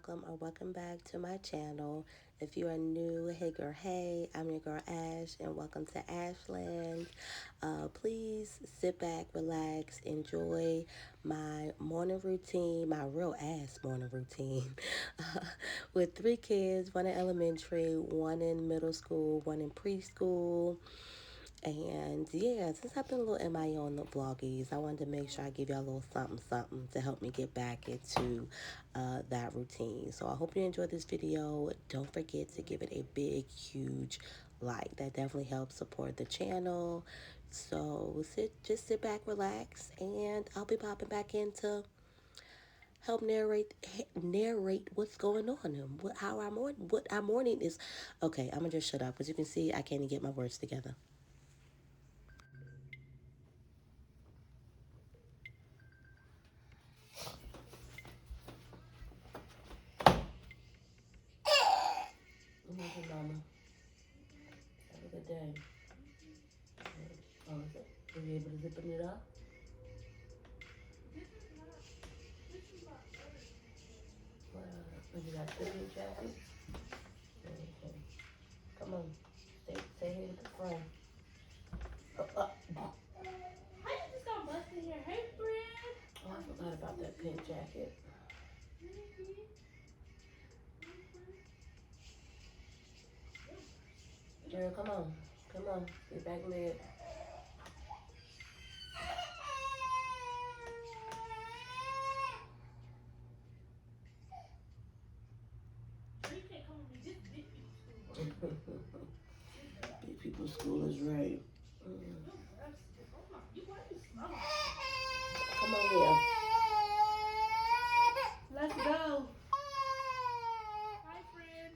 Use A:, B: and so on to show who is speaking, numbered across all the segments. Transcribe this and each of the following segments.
A: welcome or welcome back to my channel. If you are new, hey girl, hey, I'm your girl Ash and welcome to Ashland. Please sit back, relax, enjoy my morning routine, my real ass morning routine with three kids, one in elementary, one in middle school, one in preschool. And yeah, since I've been a little MIA on the vloggies, I wanted to make sure I give y'all a little something to help me get back into that routine. So I hope you enjoyed this video. Don't forget to give it a big, huge like. That definitely helps support the channel. So just sit back, relax, and I'll be popping back in to help narrate what's going on and what our morning is. Okay, I'm gonna just shut up. As you can see, I can't even get my words together. Okay, Mama. Have a good day. Oh, were you able to zip it up? You got shipping jackets? Okay. Come on. Stay here with the front.
B: How you just got busted here? Hey, friend.
A: Oh, I forgot about that pink jacket. Girl, come on. Come on. Get back in bed.
B: You can't come with me. This big people school, bro.
A: Big people school is right.
B: You why you slow?
A: Come on here.
B: Let's go. Hi, friend.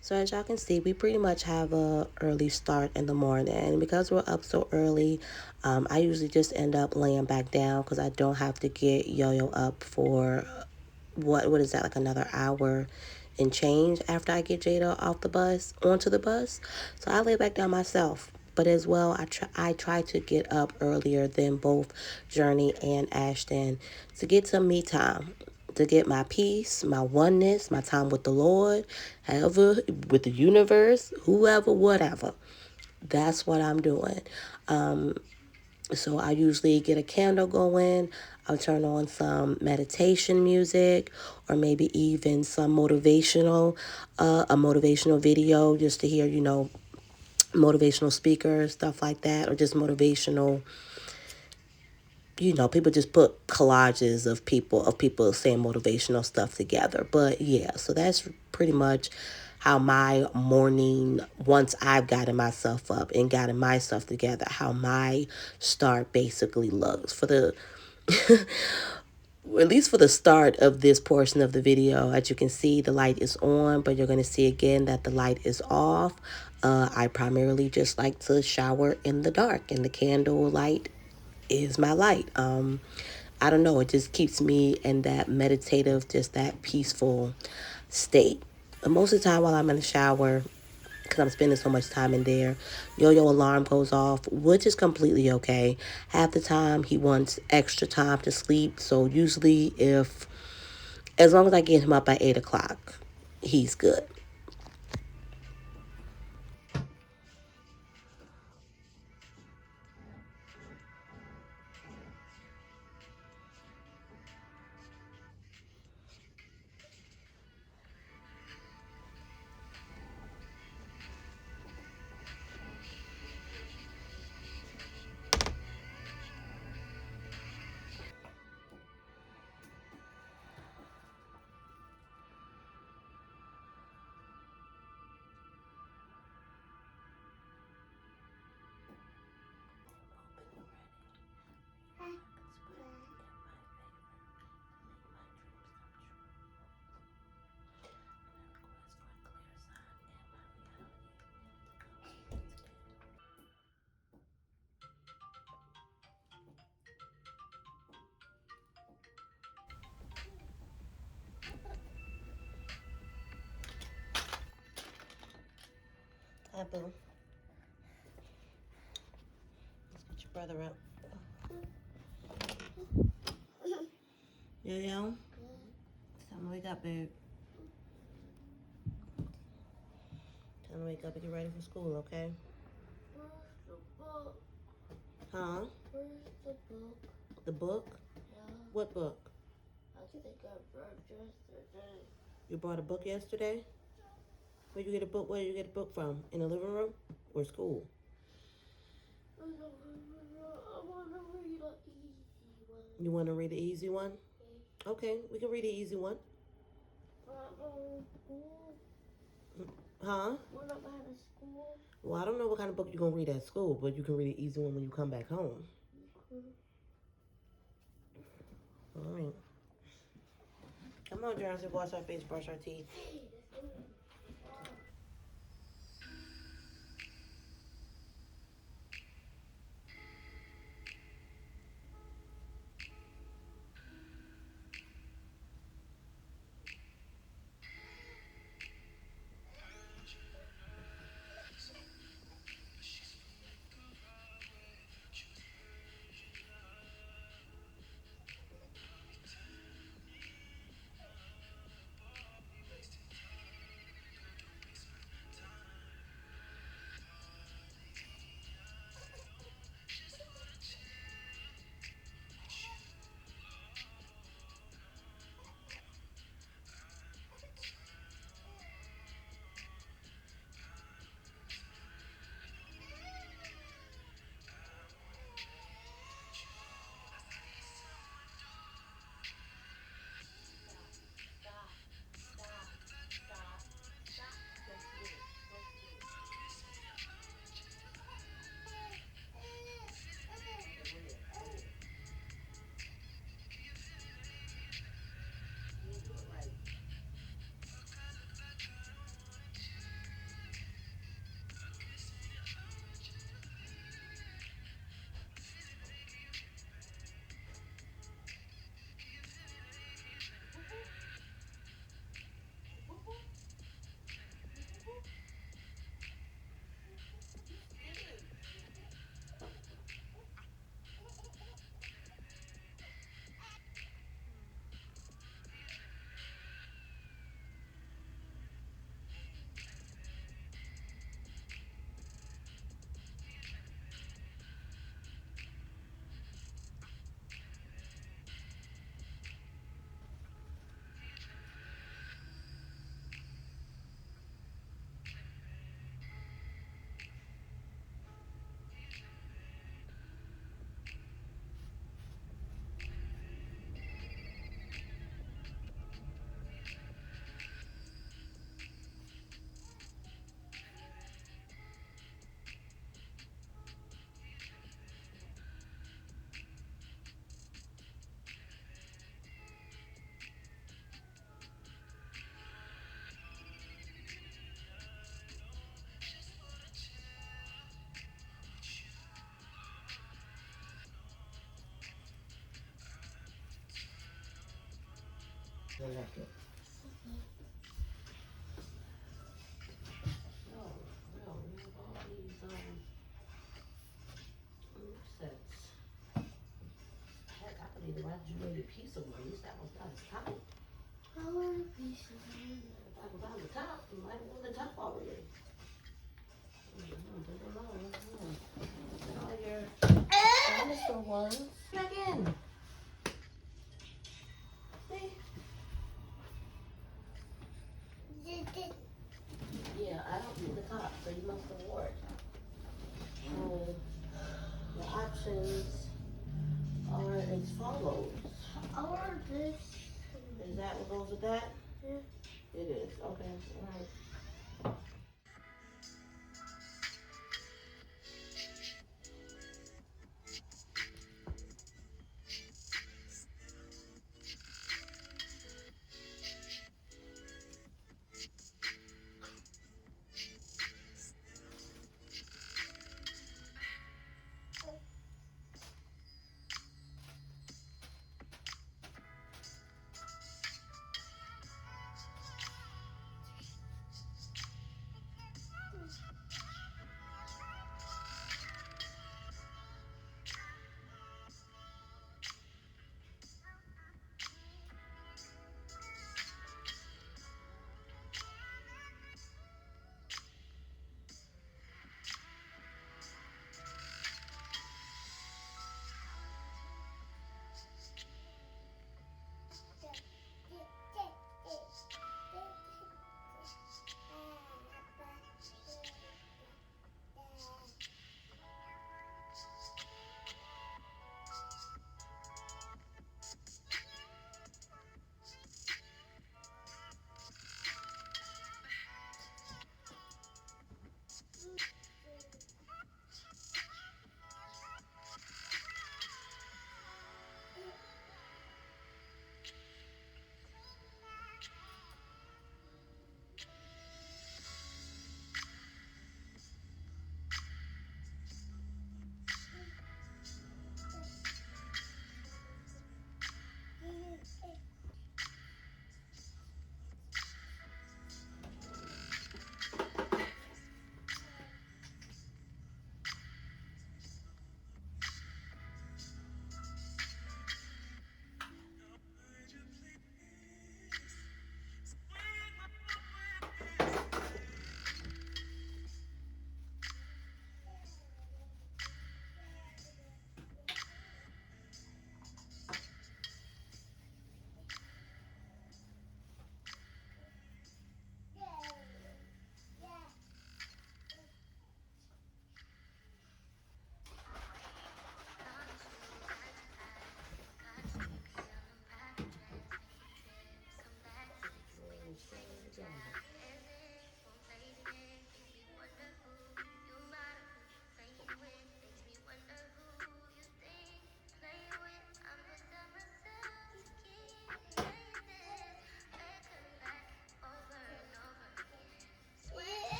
A: So as y'all can see, we pretty much have a early start in the morning. And because we're up so early, I usually just end up laying back down because I don't have to get Yo-Yo up for what is that, like another hour and change after I get Jada off the bus, onto the bus. So I lay back down myself. But as well, I try to get up earlier than both Journey and Ashton to get some me time, to get my peace, my oneness, my time with the Lord, however, with the universe, whoever, whatever. That's what I'm doing. So I usually get a candle going. I'll turn on some meditation music or maybe even some a motivational video just to hear, motivational speakers, stuff like that, or just motivational, people just put collages of people saying motivational stuff together. But yeah, so that's pretty much how my morning, once I've gotten myself up and gotten myself together, how my start basically looks for the at least for the start of this portion of the video. As you can see, the light is on, but you're going to see again that the light is off. I primarily just like to shower in the dark, and the candle light is my light. I don't know, it just keeps me in that meditative, just that peaceful state. And most of the time while I'm in the shower, because I'm spending so much time in there, Yo-Yo alarm goes off, which is completely okay. Half the time he wants extra time to sleep, so usually as long as I get him up by 8 o'clock, he's good. Hi, boo. Let's get your brother up. Yo, yo. It's time to wake up, babe. Time to wake up and get ready for school, okay?
B: Where's the book?
A: Huh?
B: Where's the book?
A: The book?
B: Yeah.
A: What book?
B: I think I brought yesterday.
A: You brought a book yesterday? Where you get a book? Where you get a book from? In the living room or school?
B: I want to read an easy one.
A: You want to read the easy one?
B: Okay.
A: Okay, we can read the easy one.
B: We're not going to school.
A: Huh?
B: We're not going to school.
A: Well, I don't know what kind of book you're going to read at school, but you can read the easy one when you come back home.
B: Okay.
A: All right. Come on, Johnson. Wash our face, brush our teeth.
B: Hey, let's go. Stop. Stop. Stop. Stop. Don't do it. Don't do it. Okay, go ahead. Go ahead. You didn't do it right. You scared.
A: Go back up. No, no, we have all these sets. Heck, I could even write you a piece of lace. That was not as tight.
B: I want a piece of it.
A: If I was on the top, you might have on the top already. Take them all. Look at all your dinosaur ones. Back in. See? Yeah, I don't do the top, so you must have wore it. So the options are as follows.
B: I want this.
A: Is that what goes with that?
B: Yeah.
A: It is. Okay. All right.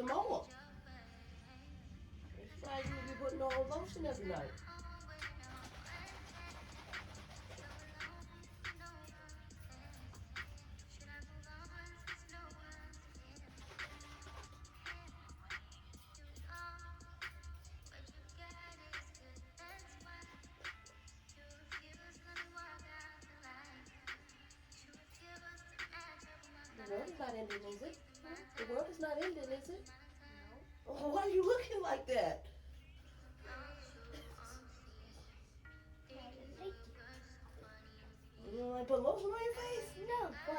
A: some more. That's why you be putting on lotion every night. The world is not ending, is it? The world is not ending, is it? Oh, why are you looking like that? You don't like put lotion on your face? No. Why?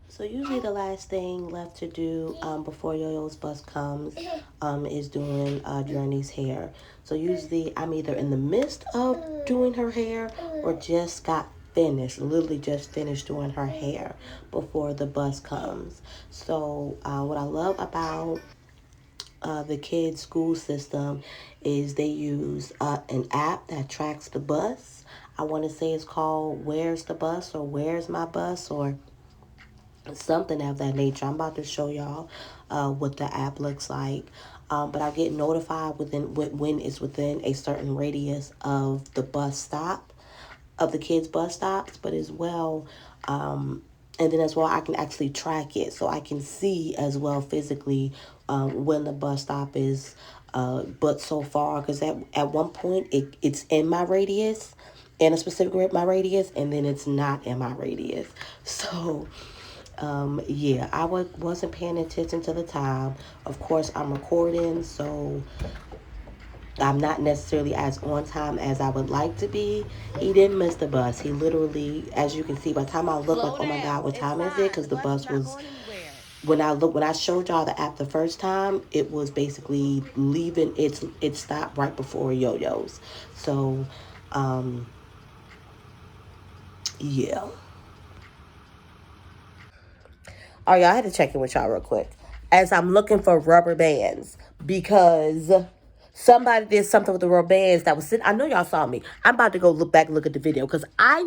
A: So usually the last thing left to do before Yo-Yo's bus comes is doing Journey's hair. So usually I'm either in the midst of doing her hair or just got finished, literally just finished doing her hair before the bus comes. So what I love about the kids' school system is they use an app that tracks the bus. I want to say it's called Where's the Bus or Where's My Bus or something of that nature. I'm about to show y'all what the app looks like. But I get notified when it's within a certain radius of the bus stop, of the kids' bus stops, but as well, and then as well, I can actually track it, so I can see as well physically when the bus stop is. But so far, because at one point it's in my radius, in a specific my radius, and then it's not in my radius. So yeah, wasn't paying attention to the time. Of course, I'm recording, so I'm not necessarily as on time as I would like to be. He didn't miss the bus. He literally, as you can see, by the time I look like, oh my God, what time is it? Because the bus was, when I showed y'all the app the first time, it was basically leaving. It stopped right before Yo-Yo's. So, um, yeah. Oh yeah, I had to check in with y'all real quick. As I'm looking for rubber bands because somebody did something with the rubber bands that was sitting. I know y'all saw me. I'm about to go look at the video because I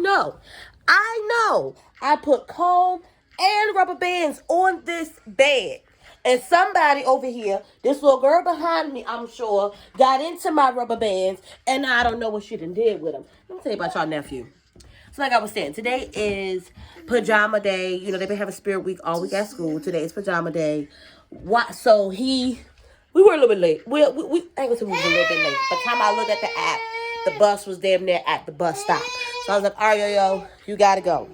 A: put comb and rubber bands on this bed. And somebody over here, this little girl behind me, I'm sure, got into my rubber bands, and I don't know what she done did with them. Let me tell you about y'all nephew. So like I was saying, today is pajama day. You know, they've been having spirit week all week at school. Today is pajama day. What? So we were a little bit late. We I ain't gonna say we was a little bit late. By the time I looked at the app, the bus was damn near at the bus stop. So I was like, all right, yo, you gotta go.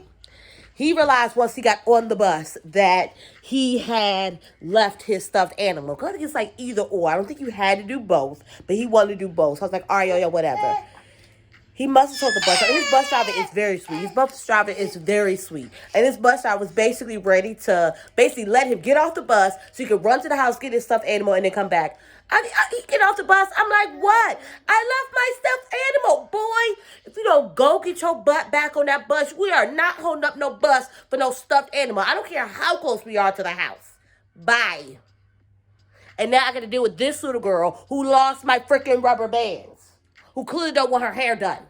A: He realized once he got on the bus that he had left his stuffed animal. Cause I think it's like either or. I don't think you had to do both, but he wanted to do both. So I was like, all right, yo, whatever. He must have told the bus driver. And his bus driver is very sweet. His bus driver is very sweet. And his bus driver was basically ready to basically let him get off the bus so he could run to the house, get his stuffed animal, and then come back. He get off the bus. I'm like, what? I left my stuffed animal. Boy, if you don't go get your butt back on that bus, we are not holding up no bus for no stuffed animal. I don't care how close we are to the house. Bye. And now I got to deal with this little girl who lost my freaking rubber bands, who clearly don't want her hair done.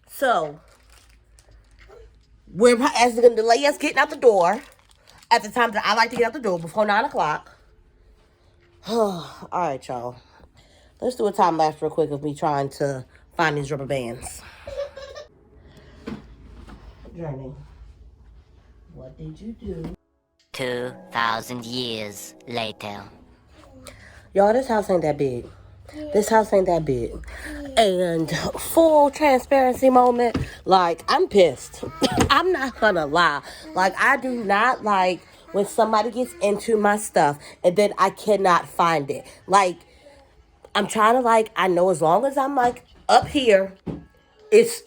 A: So, we're as going to delay us getting out the door at the time that I like to get out the door before 9 o'clock. All right, y'all. Let's do a time lapse real quick of me trying to find these rubber bands. Journey, what did you do?
C: 2,000 years later.
A: Y'all, this house ain't that big. This house ain't that big. And full transparency moment, like, I'm pissed. I'm not gonna lie. Like, I do not like when somebody gets into my stuff and then I cannot find it. Like, I'm trying to, like, I know as long as I'm, like, up here, it's...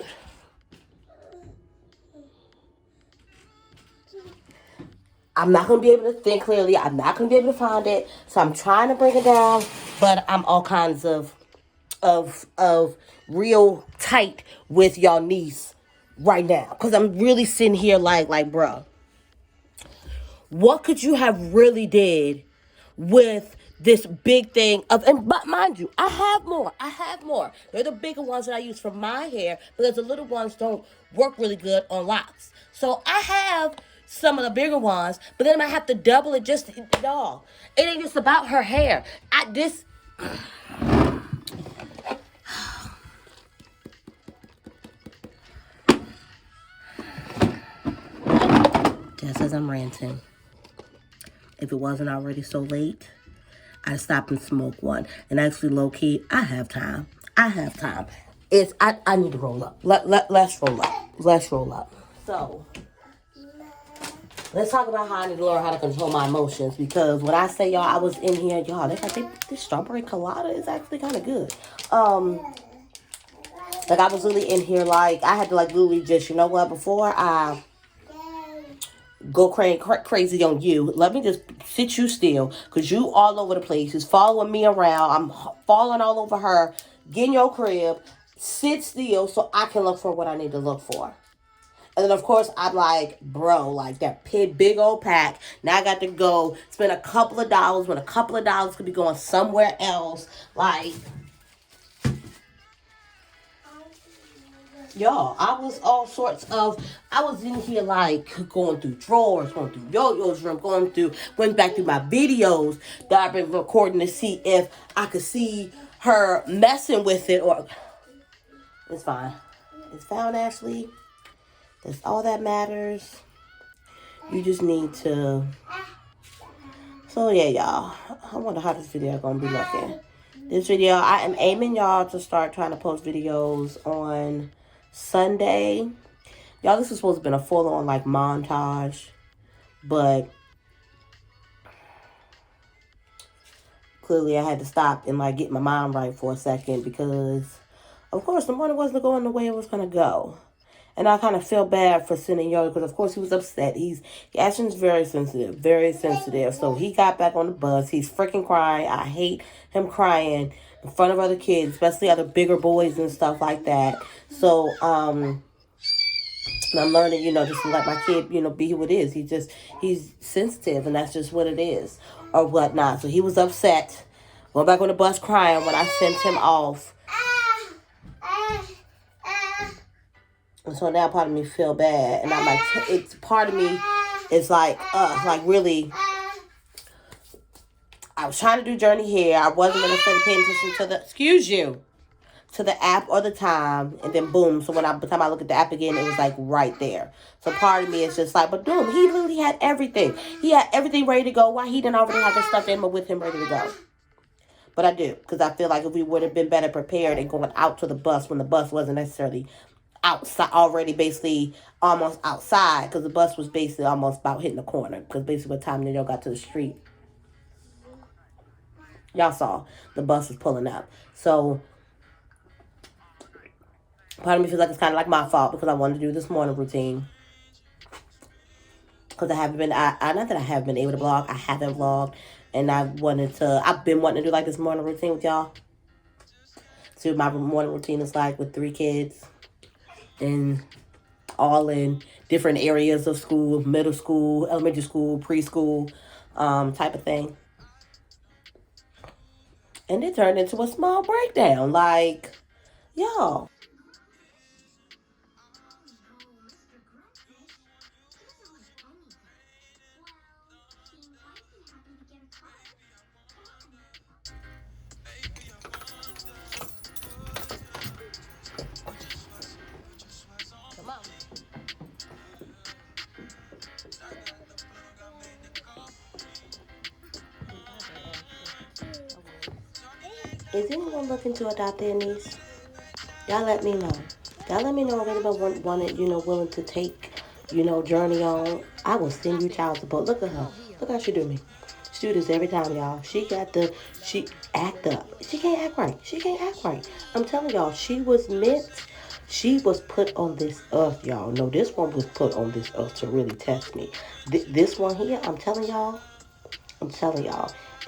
A: I'm not gonna be able to think clearly. I'm not gonna be able to find it. So I'm trying to bring it down, but I'm all kinds of real tight with y'all niece right now. Cause I'm really sitting here like, bruh, what could you have really did with this big thing of, and but mind you, I have more. I have more. They're the bigger ones that I use for my hair because the little ones don't work really good on locks. So I have some of the bigger ones, but then I have to double it just to y'all. It ain't just about her hair. I this just as I'm ranting. If it wasn't already so late, I'd stop and smoke one. And actually, low key, I have time. I have time. I need to roll up. Let's roll up. Let's roll up. So let's talk about how I need to learn how to control my emotions, because when I say y'all, I was in here, y'all, this strawberry colada is actually kind of good. Like I was really in here, like I had to like literally just, you know what, before I go crazy on you, let me just sit you still, because you all over the place. She's following me around. I'm falling all over her. Get in your crib. Sit still so I can look for what I need to look for. And then, of course, I'm like, bro, like that big old pack. Now I got to go spend a couple of dollars when a couple of dollars could be going somewhere else. Like, y'all, I was all sorts of, I was in here like going through drawers, going through Yo-Yo's room, went back through my videos that I've been recording to see if I could see her messing with it or, it's fine. It's found, Ashley. That's all that matters. You just need to, so yeah, y'all, I wonder how this video gonna be looking. This video, I am aiming y'all to start trying to post videos on Sunday. Y'all, this was supposed to have been a full-on, like, montage. But clearly I had to stop and, like, get my mind right for a second because, of course, the morning wasn't going the way it was going to go. And I kind of feel bad for sending Yo because, of course, he was upset. Ashton's very sensitive, very sensitive. So he got back on the bus. He's freaking crying. I hate him crying in front of other kids, especially other bigger boys and stuff like that. So, and I'm learning, just to let my kid, be who it is. He's sensitive, and that's just what it is, or whatnot. So he was upset, went back on the bus crying when I sent him off. And so now part of me feel bad, and I'm like, it's part of me is like really. I was trying to do Journey here. I wasn't going to start paying attention to the app or the time, and then boom. So by the time I look at the app again, it was like right there. So part of me is just like, but boom, he literally had everything. He had everything ready to go. Why he didn't already have the stuffed animal with him ready to go? But I do, because I feel like if we would have been better prepared and going out to the bus when the bus wasn't necessarily outside, already basically almost outside, because the bus was basically almost about hitting the corner, because basically by the time they got to the street, y'all saw the bus was pulling up. So part of me feels like it's kind of like my fault because I wanted to do this morning routine. Because I haven't been, not that I haven't been able to vlog, I haven't vlogged. And I've been wanting to do like this morning routine with y'all. See what my morning routine is like with 3 kids. And all in different areas of school, middle school, elementary school, preschool, type of thing. And it turned into a small breakdown. Like, y'all. Is anyone looking to adopt their niece? Y'all let me know. Y'all let me know if anybody wanted, willing to take, journey on. I will send you child support. Look at her. Look how she do me. She do this every time, y'all. She act up. She can't act right. She can't act right. I'm telling y'all, she was put on this earth, y'all. No, this one was put on this earth to really test me. This one here, I'm telling y'all.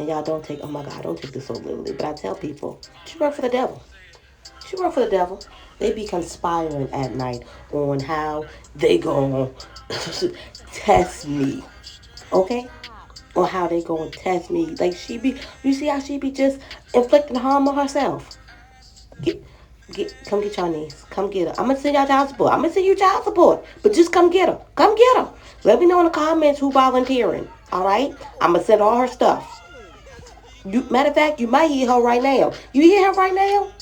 A: And y'all don't take, oh my God, don't take this so literally. But I tell people, she worked for the devil. She worked for the devil. They be conspiring at night on how they gonna test me, okay? On how they gonna test me. Like you see how she be just inflicting harm on herself. Get, come get your niece. Come get her. I'm gonna send y'all child support. I'm gonna send you child support, but just come get her. Come get her. Let me know in the comments who volunteering. All right? I'm gonna send all her stuff. Matter of fact, you might hear her right now. You hear her right now?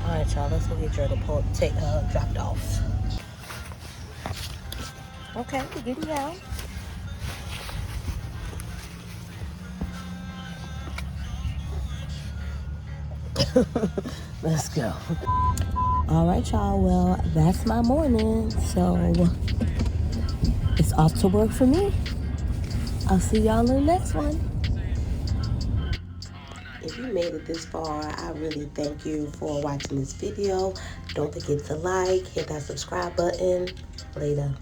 A: All right, y'all. Let's go get her to take her dropped off. Okay, we're getting out. Let's go. All right, y'all. Well, that's my morning. So it's off to work for me. I'll see y'all in the next one. If you made it this far, I really thank you for watching this video. Don't forget to like, hit that subscribe button. Later.